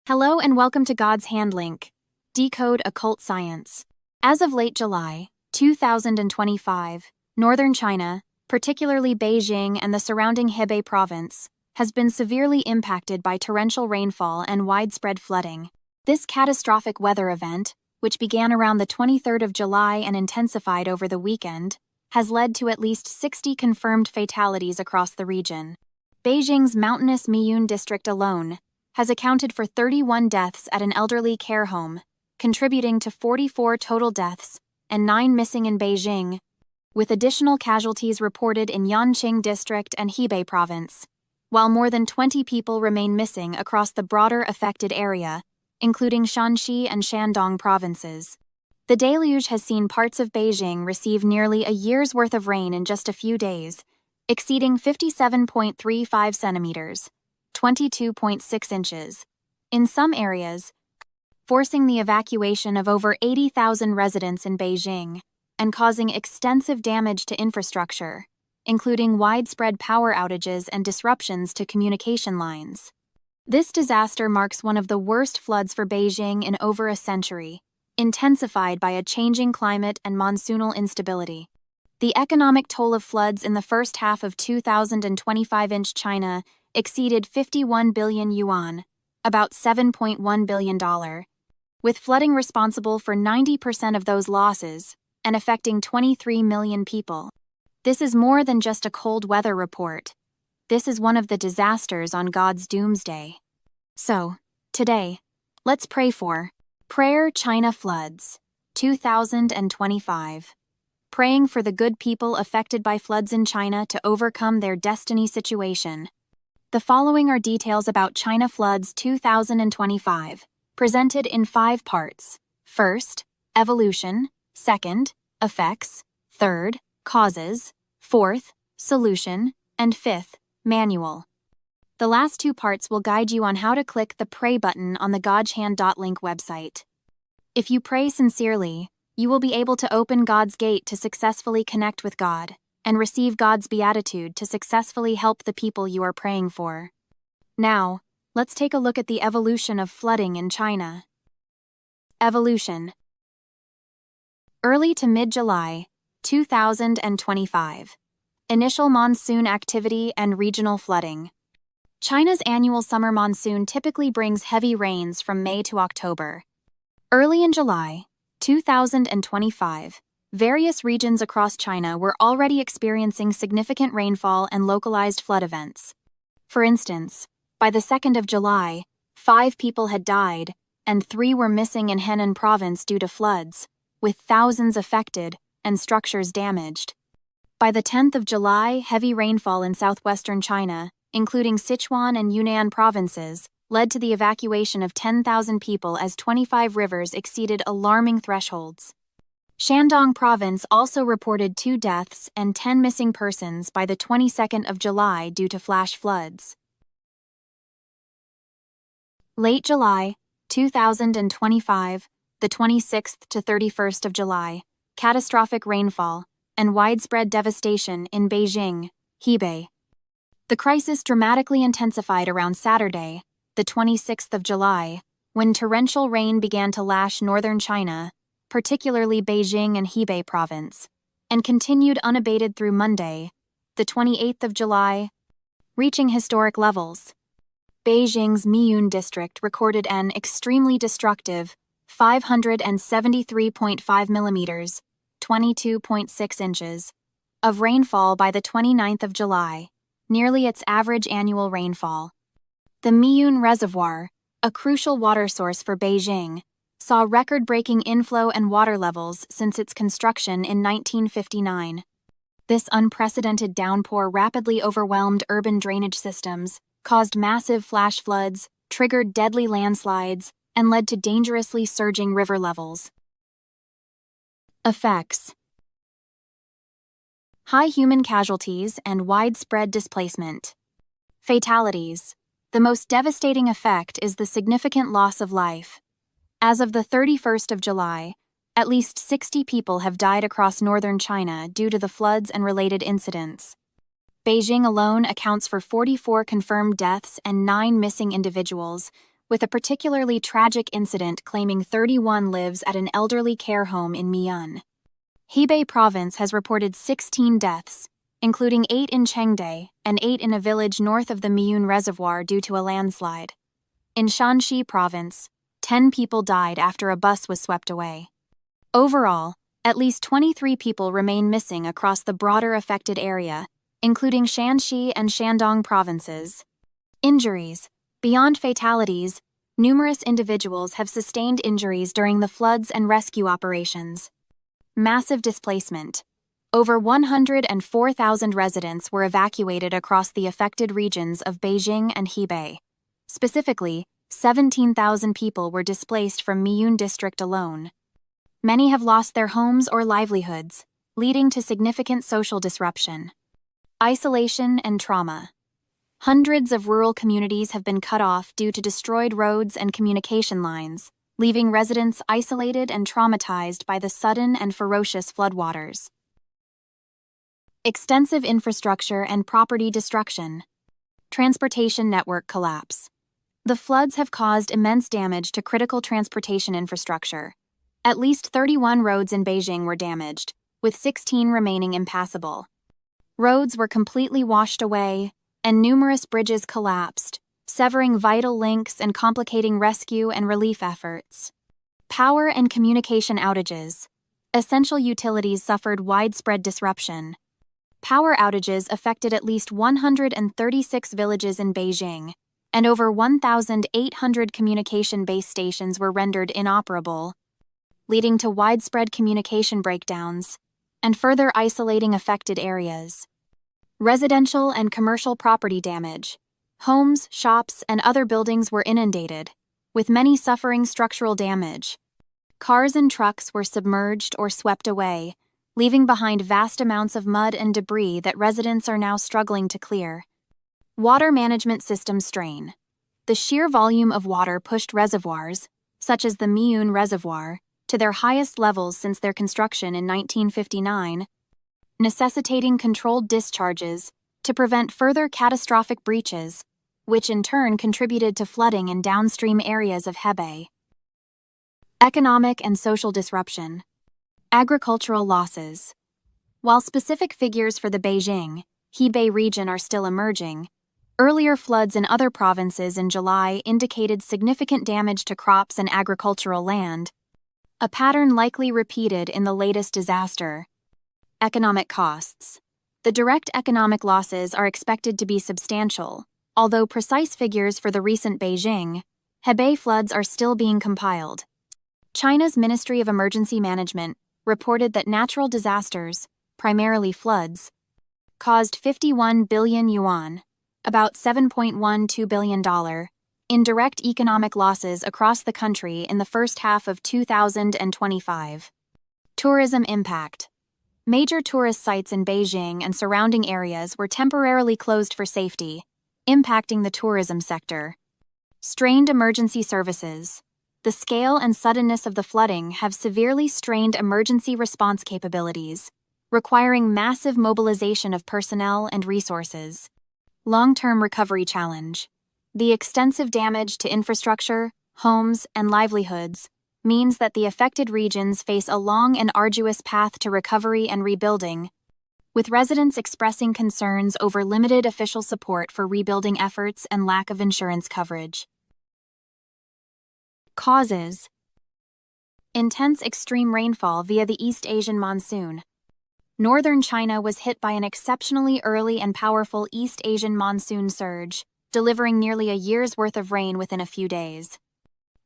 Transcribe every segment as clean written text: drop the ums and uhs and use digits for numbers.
Hello and welcome to God's Hand Link. Decode Occult Science. As of late July 2025, northern China, particularly Beijing and the surrounding Hebei province, has been severely impacted by torrential rainfall and widespread flooding. This catastrophic weather event, which began around the 23rd of July and intensified over the weekend, has led to at least 60 confirmed fatalities across the region. Beijing's mountainous Miyun district alone has accounted for 31 deaths at an elderly care home, contributing to 44 total deaths and 9 missing in Beijing, with additional casualties reported in Yanqing district and Hebei province, while more than 20 people remain missing across the broader affected area, including Shanxi and Shandong provinces. The deluge has seen parts of Beijing receive nearly a year's worth of rain in just a few days, exceeding 57.35 centimeters. 22.6 inches. In some areas, forcing the evacuation of over 80,000 residents in Beijing and causing extensive damage to infrastructure, including widespread power outages and disruptions to communication lines. This disaster marks one of the worst floods for Beijing in over a century, intensified by a changing climate and monsoonal instability. The economic toll of floods in the first half of 2025 in China exceeded 51 billion yuan, about $7.1 billion, with flooding responsible for 90% of those losses and affecting 23 million people. This is more than just a cold weather report. This is one of the disasters on God's doomsday. So, today, let's pray for Prayer China Floods, 2025. Praying for the good people affected by floods in China to overcome their destiny situation. The following are details about China floods 2025, presented in 5 parts. First, evolution. Second, effects. Third, causes. Fourth, solution. And fifth, manual. The last 2 parts will guide you on how to click the pray button on the godshand.link website. If you pray sincerely, you will be able to open God's gate to successfully connect with God and receive God's beatitude to successfully help the people you are praying for. Now, let's take a look at the evolution of flooding in China. Evolution. Early to mid-July 2025. Initial monsoon activity and regional flooding. China's annual summer monsoon typically brings heavy rains from May to October. Early in July 2025, various regions across China were already experiencing significant rainfall and localized flood events. For instance, by the 2nd of July, 5 people had died, and 3 were missing in Henan province due to floods, with thousands affected and structures damaged. By the 10th of July, heavy rainfall in southwestern China, including Sichuan and Yunnan provinces, led to the evacuation of 10,000 people as 25 rivers exceeded alarming thresholds. Shandong province also reported 2 deaths and 10 missing persons by the 22nd of July due to flash floods. Late July 2025, the 26th to 31st of July, catastrophic rainfall and widespread devastation in Beijing, Hebei. The crisis dramatically intensified around Saturday, the 26th of July, when torrential rain began to lash northern China, particularly Beijing and Hebei province, and continued unabated through Monday, the 28th of July, reaching historic levels. Beijing's Miyun district recorded an extremely destructive 573.5 millimeters, 22.6 inches, of rainfall by the 29th of July, nearly its average annual rainfall. The Miyun Reservoir, a crucial water source for Beijing, saw record-breaking inflow and water levels since its construction in 1959. This unprecedented downpour rapidly overwhelmed urban drainage systems, caused massive flash floods, triggered deadly landslides, and led to dangerously surging river levels. Effects. High human casualties and widespread displacement. Fatalities. The most devastating effect is the significant loss of life. As of the 31st of July, at least 60 people have died across northern China due to the floods and related incidents. Beijing alone accounts for 44 confirmed deaths and 9 missing individuals, with a particularly tragic incident claiming 31 lives at an elderly care home in Mian. Hebei Province has reported 16 deaths, including 8 in Chengde and 8 in a village north of the Miun Reservoir due to a landslide. In Shanxi Province, 10 people died after a bus was swept away. Overall, at least 23 people remain missing across the broader affected area, including Shanxi and Shandong provinces. Injuries. Beyond fatalities, numerous individuals have sustained injuries during the floods and rescue operations. Massive displacement. Over 104,000 residents were evacuated across the affected regions of Beijing and Hebei. Specifically, 17,000 people were displaced from Miun District alone. Many have lost their homes or livelihoods, leading to significant social disruption. Isolation and trauma. Hundreds of rural communities have been cut off due to destroyed roads and communication lines, leaving residents isolated and traumatized by the sudden and ferocious floodwaters. Extensive infrastructure and property destruction. Transportation network collapse. The floods have caused immense damage to critical transportation infrastructure. At least 31 roads in Beijing were damaged, with 16 remaining impassable. Roads were completely washed away, and numerous bridges collapsed, severing vital links and complicating rescue and relief efforts. Power and communication outages. Essential utilities suffered widespread disruption. Power outages affected at least 136 villages in Beijing, and over 1,800 communication base stations were rendered inoperable, leading to widespread communication breakdowns and further isolating affected areas. Residential and commercial property damage. Homes, shops, and other buildings were inundated, with many suffering structural damage. Cars and trucks were submerged or swept away, leaving behind vast amounts of mud and debris that residents are now struggling to clear. Water management system strain. The sheer volume of water pushed reservoirs, such as the Miun Reservoir, to their highest levels since their construction in 1959, necessitating controlled discharges to prevent further catastrophic breaches, which in turn contributed to flooding in downstream areas of Hebei. Economic and social disruption. Agricultural losses. While specific figures for the Beijing, Hebei region are still emerging, earlier floods in other provinces in July indicated significant damage to crops and agricultural land, a pattern likely repeated in the latest disaster. Economic costs. The direct economic losses are expected to be substantial, although precise figures for the recent Beijing, Hebei floods are still being compiled. China's Ministry of Emergency Management reported that natural disasters, primarily floods, caused 51 billion yuan, about $7.12 billion, in direct economic losses across the country in the first half of 2025. Tourism impact. Major tourist sites in Beijing and surrounding areas were temporarily closed for safety, impacting the tourism sector. Strained emergency services. The scale and suddenness of the flooding have severely strained emergency response capabilities, requiring massive mobilization of personnel and resources. Long-term recovery challenge. The extensive damage to infrastructure, homes, and livelihoods means that the affected regions face a long and arduous path to recovery and rebuilding, with residents expressing concerns over limited official support for rebuilding efforts and lack of insurance coverage. Causes. Intense extreme rainfall via the East Asian monsoon. Northern China was hit by an exceptionally early and powerful East Asian monsoon surge, delivering nearly a year's worth of rain within a few days.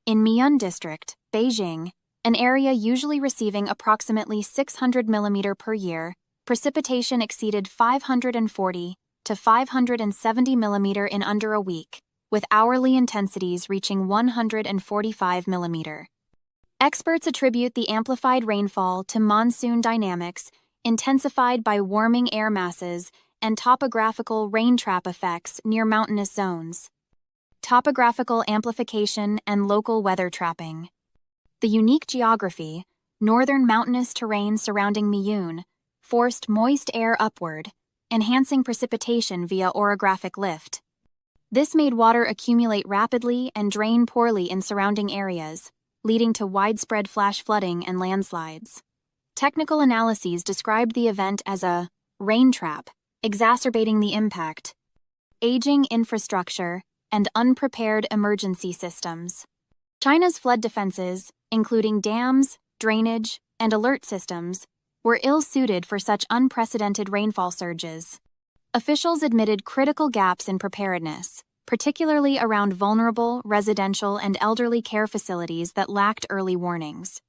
In Mian District, Beijing, an area usually receiving approximately 600 mm per year, precipitation exceeded 540 to 570 mm in under a week, with hourly intensities reaching 145 mm. Experts attribute the amplified rainfall to monsoon dynamics intensified by warming air masses and topographical rain trap effects near mountainous zones. Topographical amplification and local weather trapping. The unique geography, northern mountainous terrain surrounding Miun, forced moist air upward, enhancing precipitation via orographic lift. This made water accumulate rapidly and drain poorly in surrounding areas, leading to widespread flash flooding and landslides. Technical analyses described the event as a rain trap, exacerbating the impact. Aging infrastructure and unprepared emergency systems. China's flood defenses, including dams, drainage, and alert systems, were ill-suited for such unprecedented rainfall surges. Officials admitted critical gaps in preparedness, particularly around vulnerable residential and elderly care facilities that lacked early warnings.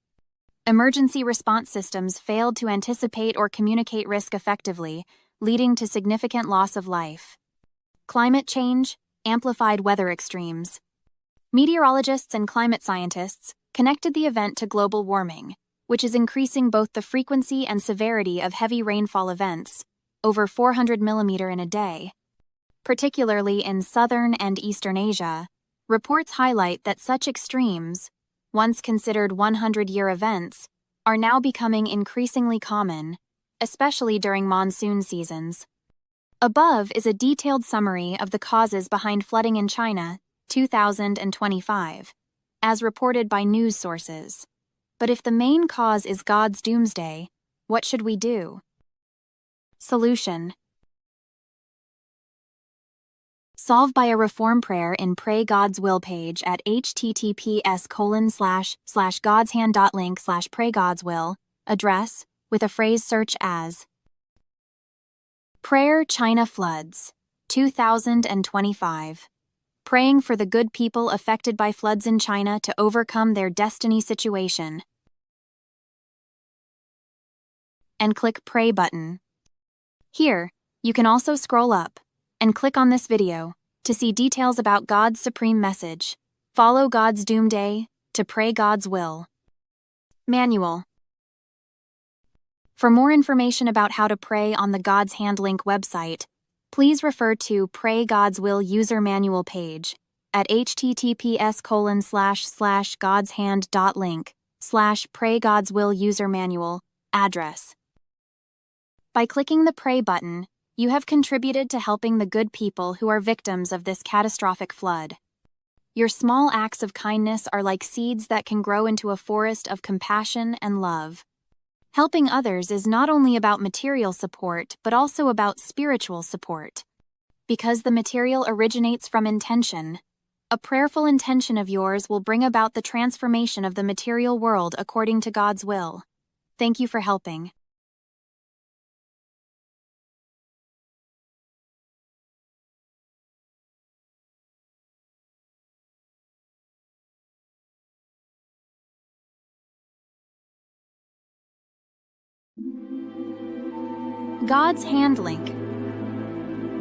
Emergency response systems failed to anticipate or communicate risk effectively, leading to significant loss of life. Climate change, amplified weather extremes. Meteorologists and climate scientists connected the event to global warming, which is increasing both the frequency and severity of heavy rainfall events, over 400 mm in a day. Particularly in southern and eastern Asia, reports highlight that such extremes, once considered 100-year events, are now becoming increasingly common, especially during monsoon seasons. Above is a detailed summary of the causes behind flooding in China, 2025, as reported by news sources. But if the main cause is God's doomsday, what should we do? Solution. Solve by a reform prayer in Pray God's Will page at https://godshand.link/praygodswill, address, with a phrase search as Prayer China Floods, 2025. Praying for the good people affected by floods in China to overcome their destiny situation. And click Pray button. Here, you can also scroll up and click on this video to see details about God's supreme message. Follow God's doomsday to pray God's will. Manual. For more information about how to pray on the God's Hand Link website, please refer to Pray God's Will user manual page at https://godshand.link/Pray God's Will user manual address. By clicking the Pray button, you have contributed to helping the good people who are victims of this catastrophic flood. Your small acts of kindness are like seeds that can grow into a forest of compassion and love. Helping others is not only about material support, but also about spiritual support. Because the material originates from intention, a prayerful intention of yours will bring about the transformation of the material world according to God's will. Thank you for helping. God's Hand Link.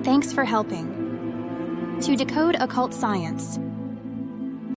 Thanks for helping. To decode occult science,